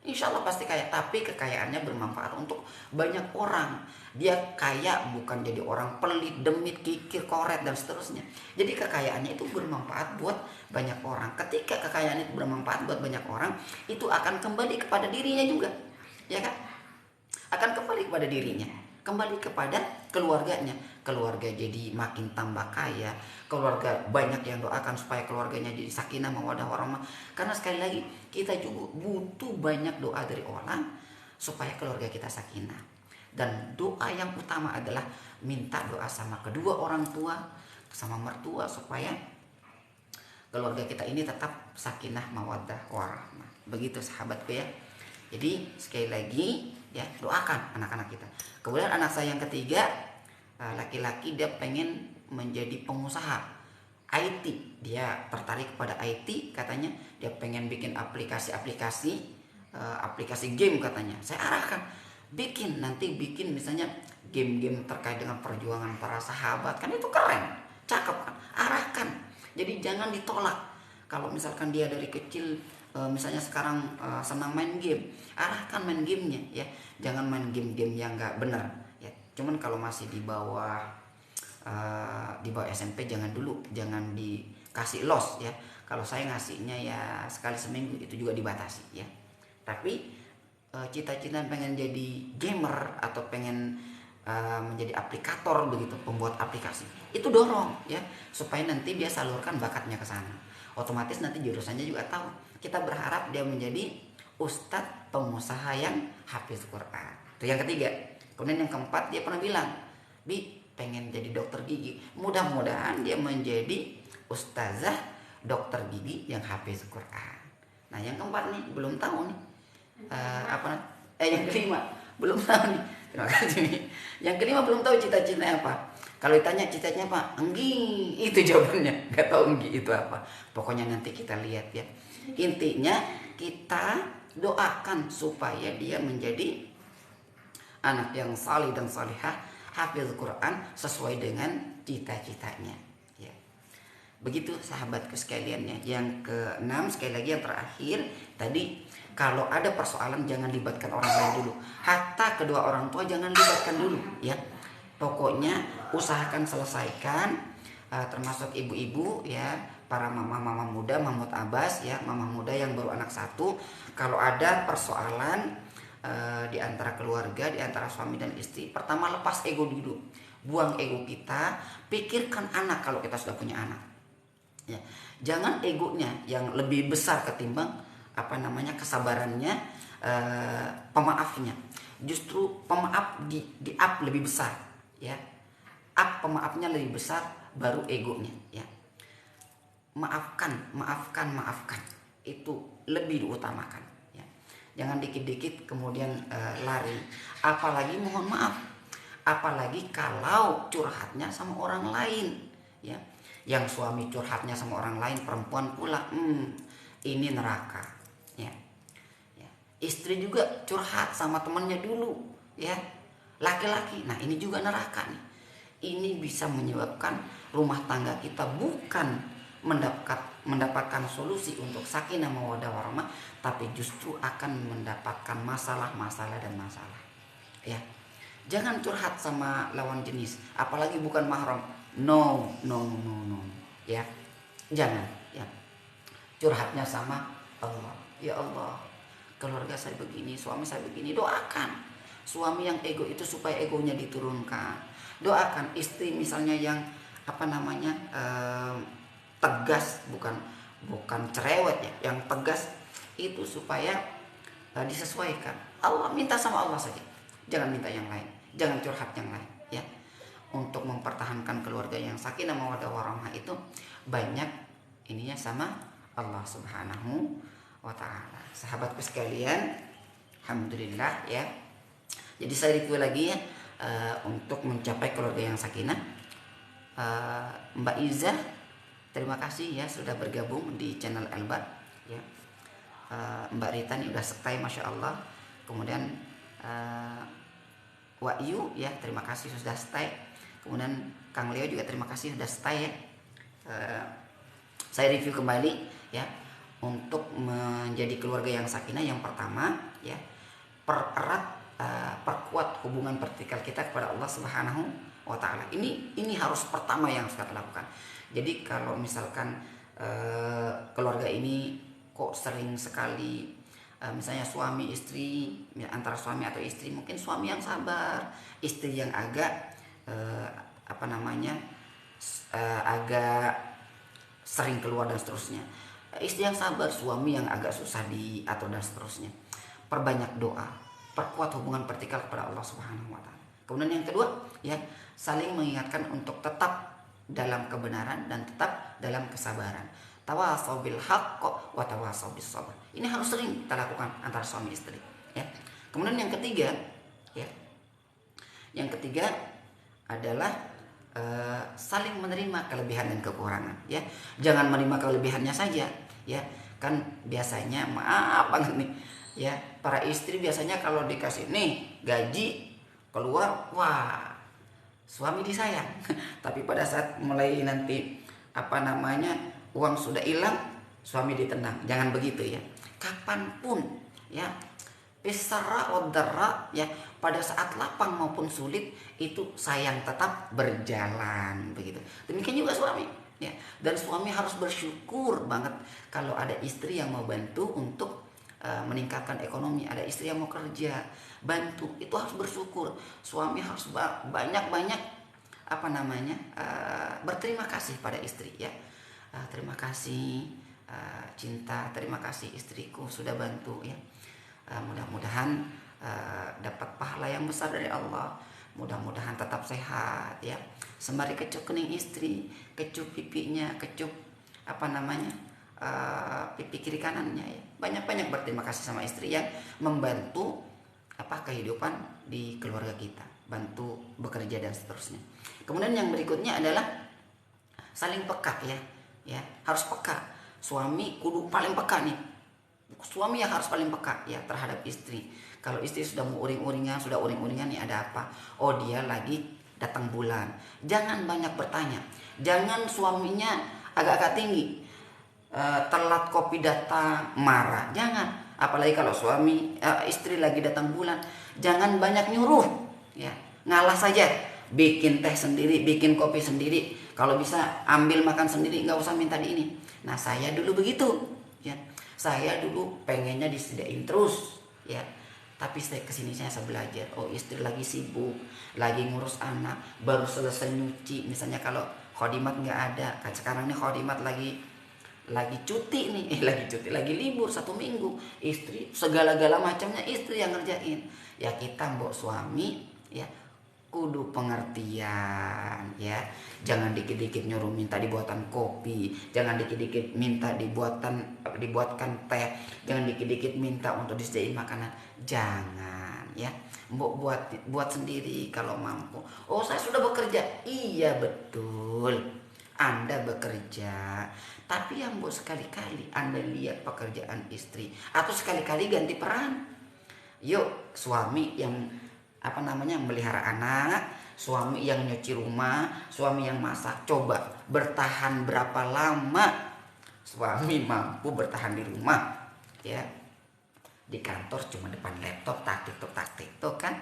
Insya Allah pasti kaya, tapi kekayaannya bermanfaat untuk banyak orang. Dia kaya bukan jadi orang pelit, demit, kikir, koret dan seterusnya. Jadi kekayaannya itu bermanfaat buat banyak orang. Ketika kekayaan itu bermanfaat buat banyak orang, itu akan kembali kepada dirinya juga, ya kan? Akan kembali kepada dirinya, kembali kepada keluarganya. Keluarga jadi makin tambah kaya, keluarga banyak yang doakan supaya keluarganya jadi sakinah mawaddah warahmah. Karena sekali lagi kita juga butuh banyak doa dari orang supaya keluarga kita sakinah. Dan doa yang utama adalah minta doa sama kedua orang tua, sama mertua, supaya keluarga kita ini tetap sakinah mawaddah warahmah. Begitu sahabatku ya. Jadi sekali lagi ya, doakan anak-anak kita. Kemudian anak saya yang ketiga, laki-laki, dia pengen menjadi pengusaha IT. Dia tertarik pada IT katanya. Dia pengen bikin aplikasi game katanya. Saya arahkan, bikin misalnya game-game terkait dengan perjuangan para sahabat. Kan itu keren, cakep kan. Arahkan. Jadi jangan ditolak. Kalau misalkan dia dari kecil misalnya sekarang senang main game, arahkan main gamenya ya, jangan main game-game yang nggak benar ya. Cuman kalau masih di bawah SMP jangan dulu, jangan dikasih los ya. Kalau saya ngasihnya ya sekali seminggu, itu juga dibatasi ya. Tapi cita-cita pengen jadi gamer atau pengen menjadi aplikator begitu, pembuat aplikasi, itu dorong ya, supaya nanti dia salurkan bakatnya ke sana. Otomatis nanti jurusannya juga tahu. Kita berharap dia menjadi ustadz pengusaha yang hafiz Quran. Itu yang ketiga. Kemudian yang keempat, dia pernah bilang, Bi, pengen jadi dokter gigi. Mudah-mudahan dia menjadi ustazah dokter gigi yang hafiz Quran. Nah yang keempat nih belum tahu nih yang kelima belum tahu nih. Terima kasih nih. Yang kelima belum tahu cita-citanya apa. Kalau ditanya cita-citanya apa, enggi, itu jawabannya. Gak tahu enggi itu apa. Pokoknya nanti kita lihat ya. Intinya kita doakan supaya dia menjadi anak yang salih dan salihah, hafiz Quran sesuai dengan cita-citanya ya. Begitu sahabatku sekalian ya. Yang keenam, sekali lagi yang terakhir tadi, kalau ada persoalan jangan libatkan orang lain dulu. Hatta kedua orang tua jangan libatkan dulu ya. Pokoknya usahakan selesaikan, termasuk ibu-ibu ya, para mama-mama muda, Mahmud Abbas ya, mama muda yang baru anak satu. Kalau ada persoalan di antara keluarga, di antara suami dan istri, pertama lepas ego dulu. Buang ego kita, pikirkan anak kalau kita sudah punya anak. Ya. Jangan egonya yang lebih besar ketimbang kesabarannya, pemaafnya. Justru pemaaf di up lebih besar ya. Up pemaafnya lebih besar, baru egonya ya. Maafkan itu lebih diutamakan ya. Jangan dikit-dikit kemudian lari. Apalagi mohon maaf, apalagi kalau curhatnya sama orang lain ya. Yang suami curhatnya sama orang lain, perempuan pula, ini neraka ya. Istri juga curhat sama temannya dulu ya, laki-laki, nah ini juga neraka nih. Ini bisa menyebabkan rumah tangga kita bukan mendapatkan solusi untuk sakinah mawaddah warahmah, tapi justru akan mendapatkan masalah dan masalah ya. Jangan curhat sama lawan jenis, apalagi bukan mahram. No ya, jangan ya. Curhatnya sama Allah. Ya Allah, keluarga saya begini, suami saya begini. Doakan suami yang ego itu supaya egonya diturunkan. Doakan istri misalnya yang tegas, bukan cerewet ya, yang tegas itu supaya disesuaikan. Allah, minta sama Allah saja, jangan minta yang lain, jangan curhat yang lain ya. Untuk mempertahankan keluarga yang sakinah mawaddah warahmah itu banyak ininya sama Allah Subhanahu wa ta'ala. Sahabatku sekalian, alhamdulillah ya. Jadi saya review lagi ya, untuk mencapai keluarga yang sakinah. Mbak Iza, terima kasih ya sudah bergabung di channel Elbat ya. Mbak Rita ini udah stay, masya Allah. Kemudian Wahyu ya, terima kasih sudah stay. Kemudian Kang Leo juga terima kasih sudah stay ya. Saya review kembali ya. Untuk menjadi keluarga yang sakinah, yang pertama ya, perkuat hubungan vertikal kita kepada Allah Subhanahu wa ta'ala. Ini harus pertama yang harus kita lakukan. Jadi kalau misalkan keluarga ini kok sering sekali misalnya suami istri, antara suami atau istri, mungkin suami yang sabar, istri yang agak agak sering keluar dan seterusnya. Istri yang sabar, suami yang agak susah diatur dan seterusnya. Perbanyak doa, perkuat hubungan vertikal kepada Allah Subhanahu wa ta'ala. Kemudian yang kedua ya, saling mengingatkan untuk tetap dalam kebenaran dan tetap dalam kesabaran. Tawasau bil haqq wa tawasau bis sabr. Ini harus sering kita lakukan antara suami istri ya. Kemudian yang ketiga ya, yang ketiga adalah saling menerima kelebihan dan kekurangan ya. Jangan menerima kelebihannya saja ya. Kan biasanya maaf banget nih ya, para istri biasanya kalau dikasih nih gaji keluar, wah suami disayang. Tapi pada saat mulai nanti uang sudah hilang, suami ditendang, jangan begitu ya. Kapanpun ya, Bisara wadara ya, pada saat lapang maupun sulit itu sayang tetap berjalan begitu. Demikian juga suami ya. Dan suami harus bersyukur banget kalau ada istri yang mau bantu untuk meningkatkan ekonomi, ada istri yang mau kerja bantu, itu harus bersyukur. Suami harus banyak-banyak berterima kasih pada istri ya. Terima kasih cinta, terima kasih istriku sudah bantu ya. Mudah-mudahan dapat pahala yang besar dari Allah. Mudah-mudahan tetap sehat ya. Sembari kecup kening istri, kecup pipinya, kecup pipi kiri kanannya ya. Banyak-banyak berterima kasih sama istri yang membantu kehidupan di keluarga kita, bantu bekerja dan seterusnya. Kemudian yang berikutnya adalah saling peka ya. Ya, harus peka. Suami kudu paling peka nih. Suami yang harus paling peka ya terhadap istri. Kalau istri sudah mau uring-uringan nih, ada apa? Oh, dia lagi datang bulan. Jangan banyak bertanya. Jangan suaminya agak-agak tinggi, telat kopi datang marah. Jangan. Apalagi kalau istri lagi datang bulan, jangan banyak nyuruh ya. Ngalah saja. Bikin teh sendiri, bikin kopi sendiri. Kalau bisa ambil makan sendiri, nggak usah minta di ini. Nah, saya dulu begitu ya. Saya dulu pengennya disediain terus ya. Tapi kesini saya belajar. Oh, istri lagi sibuk, lagi ngurus anak, baru selesai nyuci. Misalnya kalau khodimat nggak ada, kan sekarang nih khodimat lagi cuti nih, lagi libur 1 minggu. Istri segala-gala macamnya istri yang ngerjain. Ya kita mbok suami ya kudu pengertian ya. Jangan dikit-dikit nyuruh minta dibuatan kopi, jangan dikit-dikit minta dibuatkan teh, jangan dikit-dikit minta untuk disediain makanan. Jangan ya. Mbok buat sendiri kalau mampu. Oh, saya sudah bekerja. Iya, betul. Anda bekerja, tapi yang mbok sekali-kali Anda lihat pekerjaan istri atau sekali-kali ganti peran. Yuk, suami yang melihara anak, suami yang nyuci rumah, suami yang masak. Coba bertahan berapa lama suami mampu bertahan di rumah ya. Di kantor cuma depan laptop taktik kan.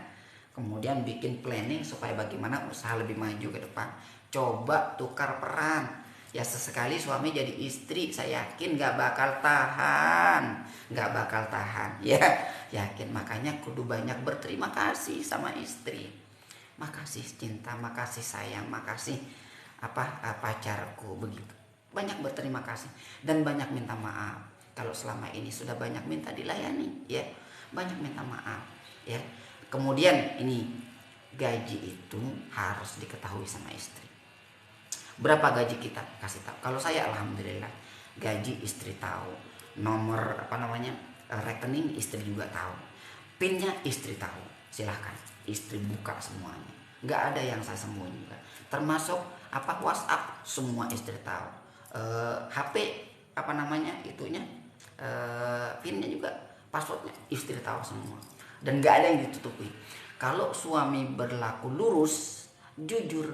Kemudian bikin planning supaya bagaimana usaha lebih maju ke depan. Coba tukar peran ya, sesekali suami jadi istri, saya yakin gak bakal tahan ya, yakin. Makanya kudu banyak berterima kasih sama istri. Makasih cinta, makasih sayang, makasih pacarku, begitu. Banyak berterima kasih dan banyak minta maaf. Kalau selama ini sudah banyak minta dilayani ya, banyak minta maaf ya. Kemudian ini gaji itu harus diketahui sama istri. Berapa gaji kita kasih tahu. Kalau saya alhamdulillah gaji istri tahu, nomor rekening istri juga tahu, pinnya istri tahu. Silahkan istri buka semuanya, nggak ada yang saya sembunyikan. Termasuk WhatsApp semua istri tahu. HP pinnya juga, passwordnya istri tahu semua, dan nggak ada yang ditutupi. Kalau suami berlaku lurus, jujur,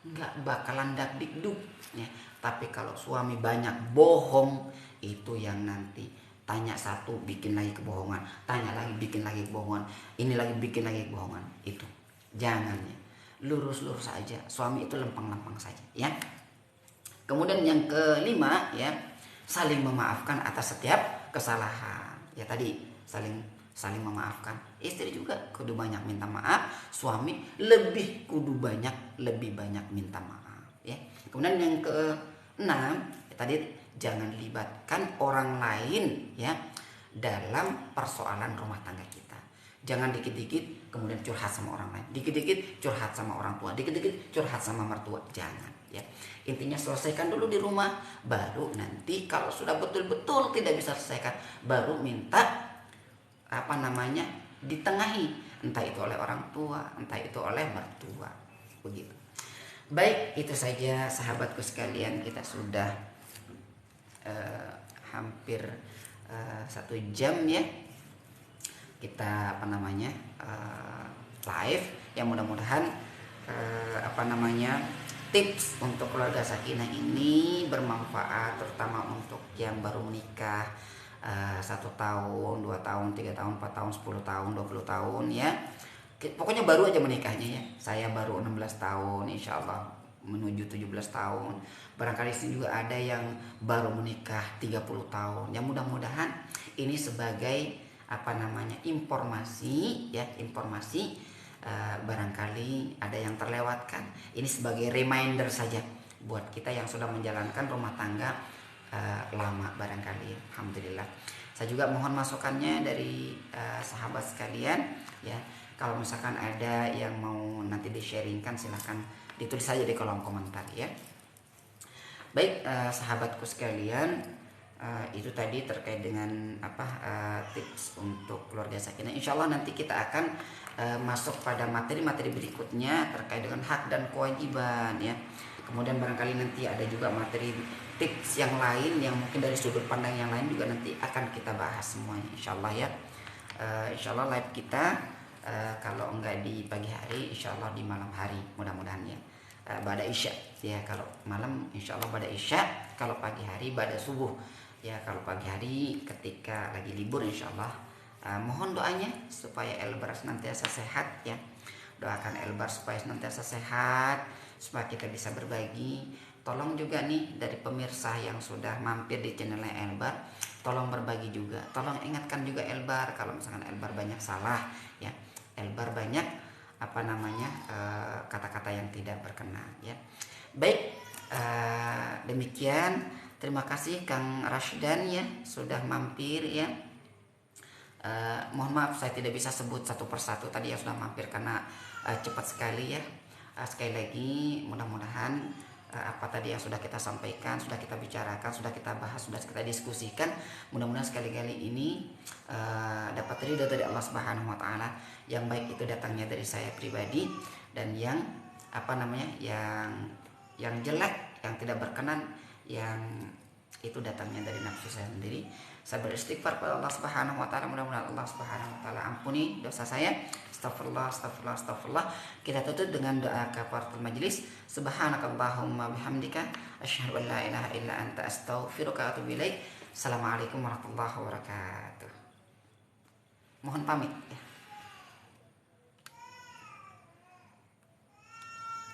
nggak bakalan dakdikduk ya. Tapi kalau suami banyak bohong, itu yang nanti tanya satu bikin lagi kebohongan, tanya lagi bikin lagi kebohongan, ini lagi bikin lagi kebohongan. Itu jangan ya, lurus-lurus saja. Suami itu lempeng-lempeng saja ya. Kemudian yang kelima ya, saling memaafkan atas setiap kesalahan ya. Tadi saling memaafkan. Istri juga kudu banyak minta maaf, suami lebih banyak minta maaf ya. Kemudian yang keenam ya, tadi jangan libatkan orang lain ya dalam persoalan rumah tangga kita. Jangan dikit-dikit kemudian curhat sama orang lain, dikit-dikit curhat sama orang tua, dikit-dikit curhat sama mertua. Jangan ya. Intinya selesaikan dulu di rumah, baru nanti kalau sudah betul-betul tidak bisa selesaikan, baru minta ditengahi, entah itu oleh orang tua, entah itu oleh mertua, begitu. Baik, itu saja sahabatku sekalian. Kita sudah hampir 1 jam ya kita live. Yang mudah-mudahan tips untuk keluarga sakinah ini bermanfaat terutama untuk yang baru menikah 1 tahun, 2 tahun, 3 tahun, 4 tahun, 10 tahun, 20 tahun ya. Pokoknya baru aja menikahnya ya. Saya baru 16 tahun, insya Allah menuju 17 tahun. Barangkali sini juga ada yang baru menikah 30 tahun. Ya mudah-mudahan ini sebagai informasi ya, barangkali ada yang terlewatkan. Ini sebagai reminder saja buat kita yang sudah menjalankan rumah tangga lama barangkali. Alhamdulillah. Saya juga mohon masukannya dari sahabat sekalian ya. Kalau misalkan ada yang mau nanti di-sharingkan, silahkan ditulis saja di kolom komentar ya. Baik sahabatku sekalian, itu tadi terkait dengan tips untuk keluarga sakinah. Insya Allah nanti kita akan masuk pada materi-materi berikutnya terkait dengan hak dan kewajiban ya. Kemudian barangkali nanti ada juga materi tips yang lain yang mungkin dari sudut pandang yang lain juga nanti akan kita bahas semuanya insya Allah ya. Insya Allah live kita kalau enggak di pagi hari, insya Allah di malam hari mudah-mudahan ya. Pada isya ya, kalau malam insya Allah pada isya, kalau pagi hari pada subuh ya. Kalau pagi hari ketika lagi libur insya Allah mohon doanya supaya Elbar senantiasa sehat ya. Doakan Elbar supaya senantiasa sehat, supaya kita bisa berbagi. Tolong juga nih dari pemirsa yang sudah mampir di channelnya Elbar, tolong berbagi juga. Tolong ingatkan juga Elbar kalau misalkan Elbar banyak salah ya. Elbar banyak kata-kata yang tidak berkenan ya. Baik, demikian. Terima kasih Kang Rashdan ya sudah mampir ya. Mohon maaf saya tidak bisa sebut satu persatu tadi yang sudah mampir karena cepat sekali ya. Sekali lagi mudah-mudahan apa tadi yang sudah kita sampaikan, sudah kita bicarakan, sudah kita bahas, sudah kita diskusikan, mudah-mudahan sekali-kali ini dapat ridho dari Allah Subhanahu wa taala. Yang baik itu datangnya dari saya pribadi, dan yang yang jelek, yang tidak berkenan, yang itu datangnya dari nafsu saya sendiri. Saya beristighfar kepada Allah Subhanahu wa taala, mudah-mudahan Allah Subhanahu wa taala ampuni dosa saya. Astagfirullah, astagfirullah, astagfirullah. Kita tutup dengan doa kafaratul majlis. Subhanakallahumma bihamdika asyhadu an la ilaha illa anta astaghfiruka wa atubu ilaik. Assalamualaikum warahmatullahi wabarakatuh. Mohon pamit ya.